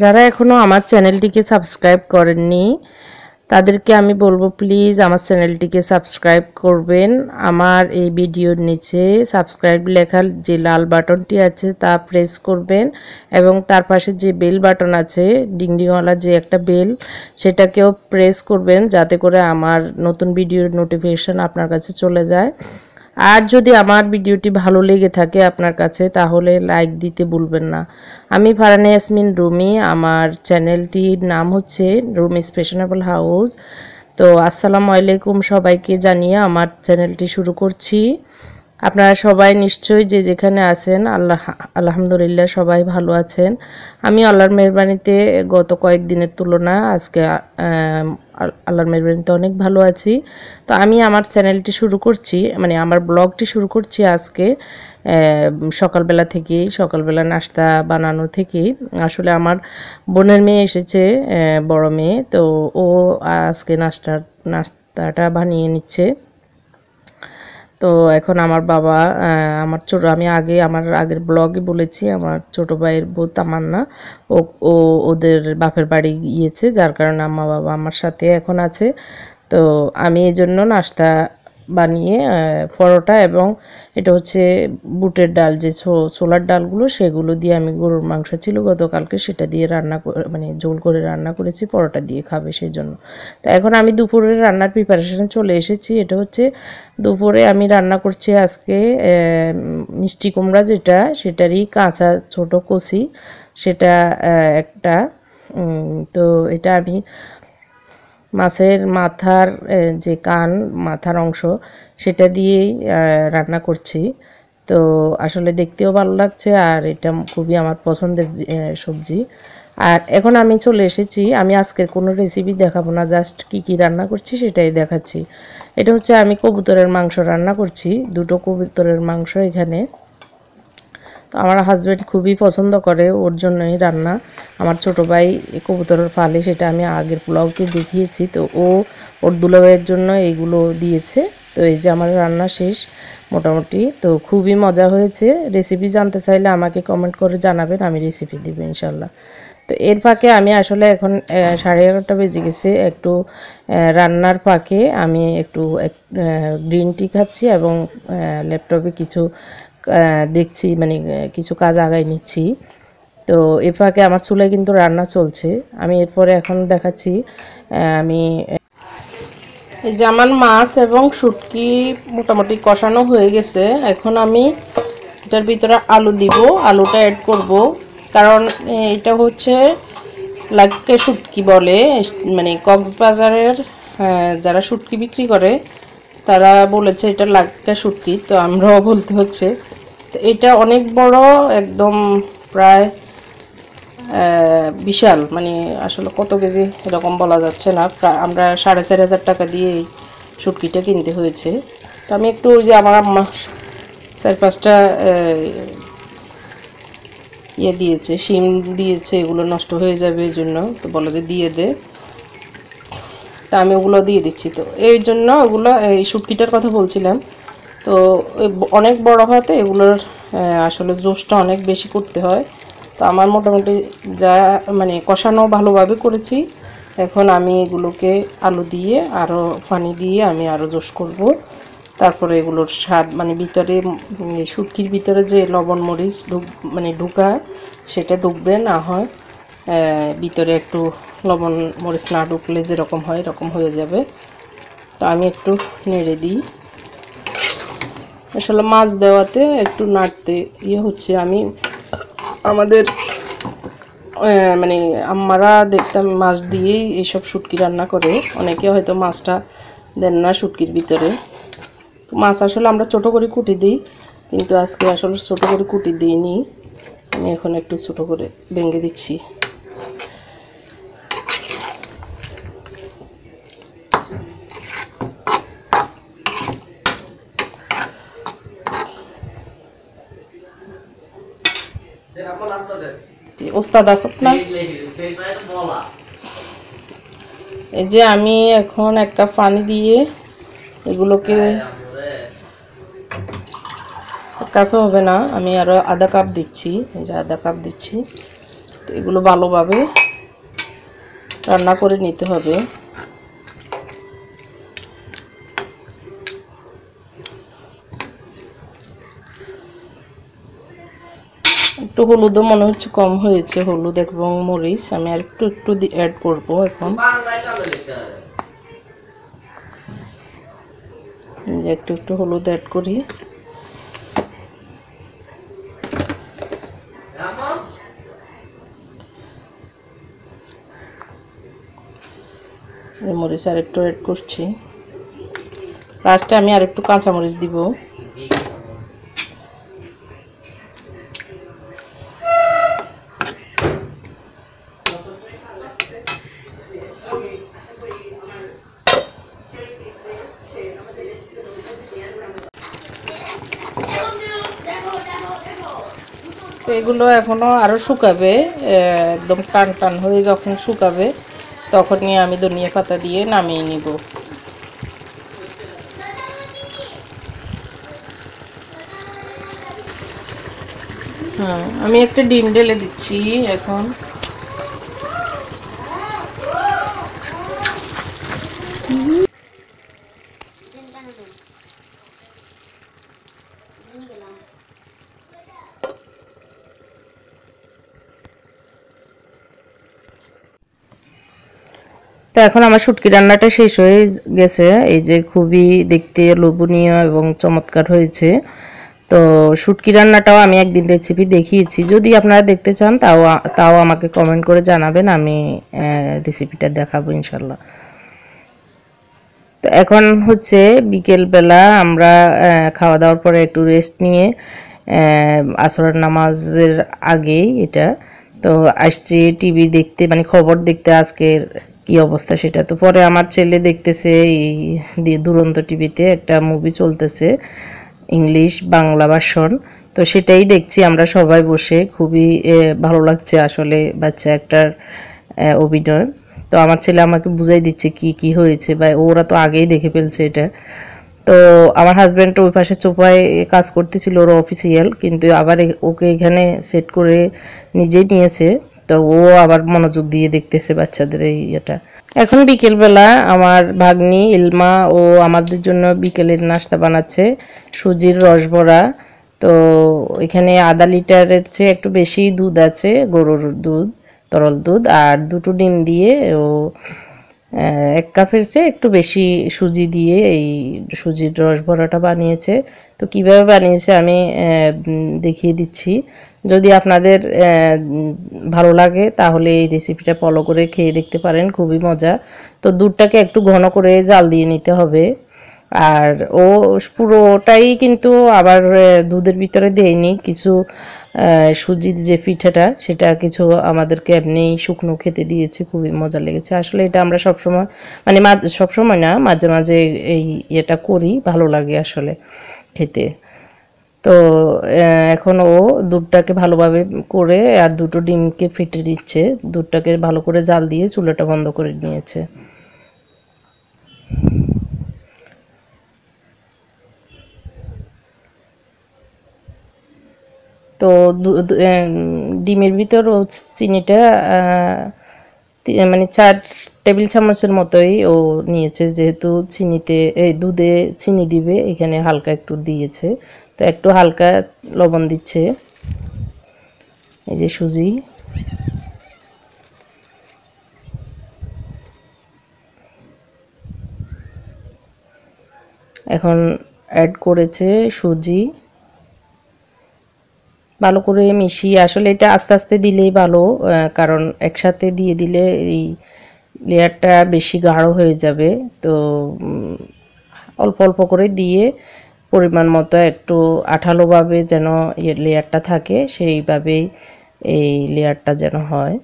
যারা এখনও আমার চ্যানেলটিকে সাবস্ক্রাইব করেননি তাদেরকে আমি বলবো প্লিজ আমার চ্যানেলটিকে সাবস্ক্রাইব করবেন। আমার এই ভিডিওর নিচে সাবস্ক্রাইব লেখার যে লাল বাটনটি আছে তা প্রেস করবেন এবং তার পাশে যে বেল বাটন আছে ডিংডিংওয়ালা যে একটা বেল, সেটাকেও প্রেস করবেন যাতে করে আমার নতুন ভিডিওর নোটিফিকেশান আপনার কাছে চলে যায়। আর যদি আমার ভিডিওটি ভালো লেগে থাকে আপনার কাছে তাহলে লাইক দিতে ভুলবেন না। আমি ফারহানা ইয়াসমিন রুমি, আমার চ্যানেলটির নাম হচ্ছে রুমিস ফ্যাশনেবল হাউস। তো আসসালামু আলাইকুম সবাইকে জানিয়ে আমার চ্যানেলটি শুরু করছি। আপনারা সবাই নিশ্চয়ই যে যেখানে আছেন আলহামদুলিল্লাহ সবাই ভালো আছেন। আমি আল্লাহর মেহরবানিতে গত কয়েকদিনের তুলনা আজকে আল্লাহর মেহরবানিতে অনেক ভালো আছি। তো আমি আমার চ্যানেলটি শুরু করছি, মানে আমার ব্লগটি শুরু করছি আজকে সকালবেলা নাস্তা বানানো থেকেই। আসলে আমার বোনের মেয়ে এসেছে, বড় মেয়ে, তো ও আজকে নাস্তাটা বানিয়ে নিচ্ছে। তো এখন আমার বাবা আমি আমার আগের ব্লগে বলেছি আমার ছোট ভাইয়ের বউ তামান্না ও ওদের বাপের বাড়ি গিয়েছে, যার কারণে আম্মা বাবা আমার সাথে এখন আছে। তো আমি এই জন্য নাস্তা বানিয়ে পরোটা এবং এটা হচ্ছে বুটের ডাল, যে ছোলার ডালগুলো সেগুলো দিয়ে, আমি গরুর মাংস ছিল গতকালকে সেটা দিয়ে মানে ঝোল করে রান্না করেছি, পরোটা দিয়ে খাবে সেই জন্য। তো এখন আমি দুপুরের রান্নার প্রিপারেশন চলে এসেছি। এটা হচ্ছে দুপুরে আমি রান্না করছি আজকে মিষ্টি কুমড়া, সেটারই কাঁচা ছোট কচি, সেটা একটা। তো এটা আমি মাছের মাথার যে মাথার অংশ সেটা দিয়েই রান্না করছি। তো আসলে দেখতেও ভালো লাগছে আর এটা খুবই আমার পছন্দের সবজি। আর এখন আমি চলে এসেছি, আমি আজকের কোনো রেসিপি দেখাবো না, জাস্ট কি রান্না করছি সেটাই দেখাচ্ছি। এটা হচ্ছে আমি কবুতরের মাংস রান্না করছি, দুটো কবুতরের মাংস এখানে। তো আমার হাজব্যান্ড খুবই পছন্দ করে, ওর জন্যই রান্না। আমার ছোটো ভাই কবুতরের পালে, সেটা আমি আগের ব্লগে দেখিয়েছি। তো ওর দুলাভাইয়ের জন্য এইগুলো দিয়েছে। তো এই যে আমার রান্না শেষ মোটামুটি। তো খুবই মজা হয়েছে। রেসিপি জানতে চাইলে আমাকে কমেন্ট করে জানাবেন, আমি রেসিপি দেবো ইনশাল্লাহ। তো এর ফাঁকে আমি আসলে এখন 11:30 বেজে গেছে, একটু রান্নার ফাঁকে আমি একটু গ্রিন টি খাচ্ছি এবং ল্যাপটপে কিছু দেখছি, মানে কিছু কাজ আগায় নিচ্ছি। তো এ ফাঁকে আমার চুলায় কিন্তু রান্না চলছে। আমি এরপরে এখন দেখাচ্ছি আমি এই যে আমার মাছ এবং শুটকি মোটামুটি কষানো হয়ে গেছে। এখন আমি এটার ভিতরে আলু দিব, আলুটা অ্যাড করব, কারণ এটা হচ্ছে লাক্কা শুটকি বলে, মানে কক্সবাজারের যারা শুটকি বিক্রি করে তারা বলেছে এটা লাক্কা শুটকি, তো আমরাও বলতে হচ্ছে। তো এটা অনেক বড়, একদম প্রায় বিশাল, মানে আসলে কত কেজি এরকম বলা যাচ্ছে না, আমরা 4,500 টাকা দিয়ে এই শুটকিটা কিনতে হয়েছে। তো আমি একটু ওই যে আমার আম্মা 4-5টা দিয়েছে, শিম দিয়েছে, এগুলো নষ্ট হয়ে যাবে এই জন্য, তো বলে যে দিয়ে দে, তা আমি ওগুলো দিয়ে দিচ্ছি। তো এই জন্য ওগুলো, এই শুটকিটার কথা বলছিলাম। তো অনেক বড় হওয়াতে এগুলোর আসলে জোশটা অনেক বেশি করতে হয়। তো আমার মোটামুটি যা মানে কষানো ভালোভাবে করেছি। এখন আমি এগুলোকে আলু দিয়ে আরও পানি দিয়ে আমি আরও জোশ করব। তারপরে এগুলোর স্বাদ, মানে ভিতরে শুটকির ভিতরে যে লবণ মরিচ ঢুকা সেটা ঢুকবে, না হয় ভিতরে একটু লবণ মরিচ না ঢুকলে যেরকম হয় এরকম হয়ে যাবে। তো আমি একটু নেড়ে দিই। আসলে মাছ দেওয়াতে একটু নাড়তে হচ্ছে। আমি আমাদের মানে আম্মারা দেখতাম মাছ দিয়েই এইসব শুটকি রান্না করে, অনেকে হয়তো মাছটা দেন না শুটকির ভিতরে। মাছ আসলে আমরা ছোটো করে কুটি দিই, কিন্তু আজকে আসলে ছোটো করে কুটি দিইনি, আমি এখন একটু ছোটো করে ভেঙে দিচ্ছি। ওস্তাদ আসত না, এই যে আমি এখন একটা পানি দিয়ে এগুলোকে, কাপে হবে না, আমি আরো আধা কাপ দিচ্ছি, এই যে আধা কাপ দিচ্ছি। তো এগুলো ভালোভাবে রান্না করে নিতে হবে। একটু হলুদও মনে হচ্ছে কম হয়েছে, হলুদ এবং মরিচ আমি আর একটু একটু অ্যাড করব। এখন একটু একটু হলুদ অ্যাড করি। মরিচ আর একটু অ্যাড করছি। লাস্টে আমি আর একটু কাঁচামরিচ দিব। তো এগুলো এখনো আরো শুকাবে, একদম টান টান হয়ে যখন শুকাবে তখনই আমি ধনিয়া পাতা দিয়ে নামিয়ে নিব। হ্যাঁ, আমি একটা ডিম ঢেলে দিচ্ছি এখন। তো এখন আমার শুটকি রান্নাটা শেষ হয়ে গেছে। এই যে খুবই দেখতে লোভনীয় এবং চমৎকার হয়েছে। তো শুটকি রান্নাটাও আমি একদিন রেসিপি দেখিয়েছি, যদি আপনারা দেখতে চান তাও আমাকে কমেন্ট করে জানাবেন, আমি রেসিপিটা দেখাবো ইনশাল্লাহ। তো এখন হচ্ছে বিকেলবেলা, আমরা খাওয়া দাওয়ার পরে একটু রেস্ট নিয়ে আসরের নামাজের আগেই এটা তো আসছি টিভি দেখতে, মানে খবর দেখতে আজকের কি অবস্থা সেটা। তো পরে আমার ছেলে দেখতেছে এই দুরন্ত টিভিতে একটা মুভি চলতেছে, ইংলিশ বাংলা ভার্সন। তো সেটাই দেখছি আমরা সবাই বসে, খুবই ভালো লাগছে আসলে বাচ্চা একটার অভিনয়। তো আমার ছেলে আমাকে বুঝাই দিচ্ছে কি কি হয়েছে, বা ওরা তো আগেই দেখে ফেলছে এটা। তো আমার হাজব্যান্ড ওই পাশে চোপায় কাজ করতেছিল, ওর অফিসিয়াল, কিন্তু আবার ওকে এখানে সেট করে নিজেই নিয়েছে। তো ও আবার মনোযোগ দিয়ে দেখতেছে বাচ্চাদের এই এটা। এখন বিকেলবেলা আমার ভাগ্নি ইলমা ও আমাদের জন্য বিকেলের নাস্তা বানাচ্ছে, সুজির রসবড়া। তো এখানে আধা লিটারের চেয়ে একটু বেশি দুধ আছে, গরুর দুধ, তরল দুধ, আর দুটো ডিম দিয়ে ও 1 কাপের চেয়ে একটু বেশি সুজি দিয়ে এই সুজির রসবড়াটা বানিয়েছে। তো কিভাবে বানিয়েছে আমি দেখিয়ে দিচ্ছি। যদি আপনাদের ভালো লাগে তাহলে এই রেসিপিটা ফলো করে খেয়ে দেখতে পারেন, খুবই মজা। তো দুধটাকে একটু ঘন করে জাল দিয়ে নিতে হবে। আর ও পুরোটাই কিন্তু আবার দুধের ভিতরে দেয়নি, কিছু সুজির যে পিঠাটা সেটা কিছু আমাদেরকে এমনি শুকনো খেতে দিয়েছে, খুবই মজা লেগেছে আসলে। এটা আমরা সবসময়, মানে সবসময় না, মাঝে মাঝে এই এটা করি, ভালো লাগে আসলে খেতে। তো এখন ও দুধটাকে ভালোভাবে করে আর দুটো ডিমকে ফেটে দিচ্ছে, দুধটাকে ভালো করে জাল দিয়ে চুলাটা বন্ধ করে নিয়েছে। তো ডিমের ভিতর ও চিনিটা মানে 4 টেবিল চামচের মতোই ও নিয়েছে, যেহেতু চিনিতে এই দুধে চিনি দিবে, এখানে হালকা একটু দিয়েছে। তো একটু হালকা লবণ দিচ্ছে, এই যে সুজি। এখন অ্যাড করেছে সুজি, ভালো করে মিশিয়ে, আসলে এটা আস্তে আস্তে দিলেই ভালো, কারণ একসাথে দিয়ে দিলে এই লেয়ারটা বেশি গাঢ় হয়ে যাবে। তো অল্প অল্প করে দিয়ে পরিমাণ মতো একটু আঠালোভাবে যেন লেয়ারটা থাকে, সেইভাবেই এই লেয়ারটা যেন হয়,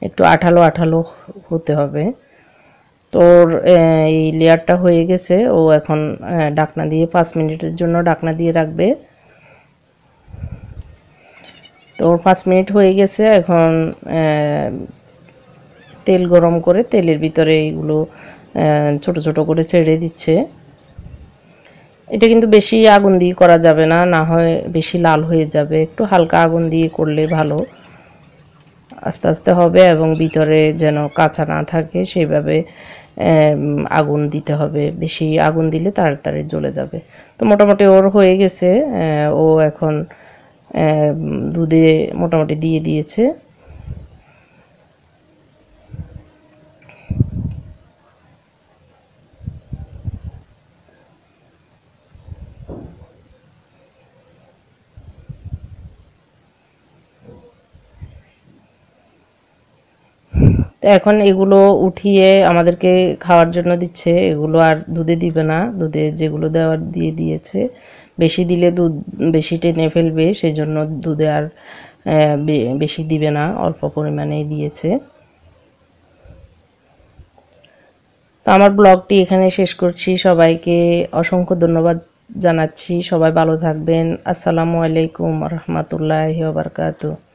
একটু আঠালো আঠালো হতে হবে। তোর এই লেয়ারটা হয়ে গেছে, ও এখন ঢাকনা দিয়ে 5 মিনিটের জন্য ঢাকনা দিয়ে রাখবে। তো 5 মিনিট হয়ে গেছে। এখন তেল গরম করে তেলের ভিতরে এগুলো ছোট ছোট করে ছেড়ে দিচ্ছে। এটা কিন্তু বেশি আগুন দিয়ে করা যাবে না, না হয় বেশি লাল হয়ে যাবে, একটু হালকা আগুন দিয়ে করলে ভালো। আস্তে আস্তে হবে এবং ভিতরে যেন কাঁচা না থাকে সেইভাবে আগুন দিতে হবে। বেশি আগুন দিলে তাড়াতাড়ি জ্বলে যাবে। তো মোটামুটি ওর হয়ে গেছে। ও এখন দুধে মোটামুটি দিয়ে দিয়েছে। তো এখন এগুলো উঠিয়ে আমাদেরকে খাওয়ার জন্য দিচ্ছে। এগুলো আর দুধে দিবে না, দুধে যেগুলো দেওয়ার দিয়ে দিয়েছে। বেশি দিলে দুধ বেশি টেনে ফেলবে, সেজন্য দুধে আর বেশি দিবে না, অল্প পরিমাণেই দিয়েছে। তো আমার ব্লগটি এখানে শেষ করছি। সবাইকে অসংখ্য ধন্যবাদ জানাচ্ছি। সবাই ভালো থাকবেন। আসসালামু আলাইকুম রহমতুল্লাহি ওয়া বারাকাতুহু।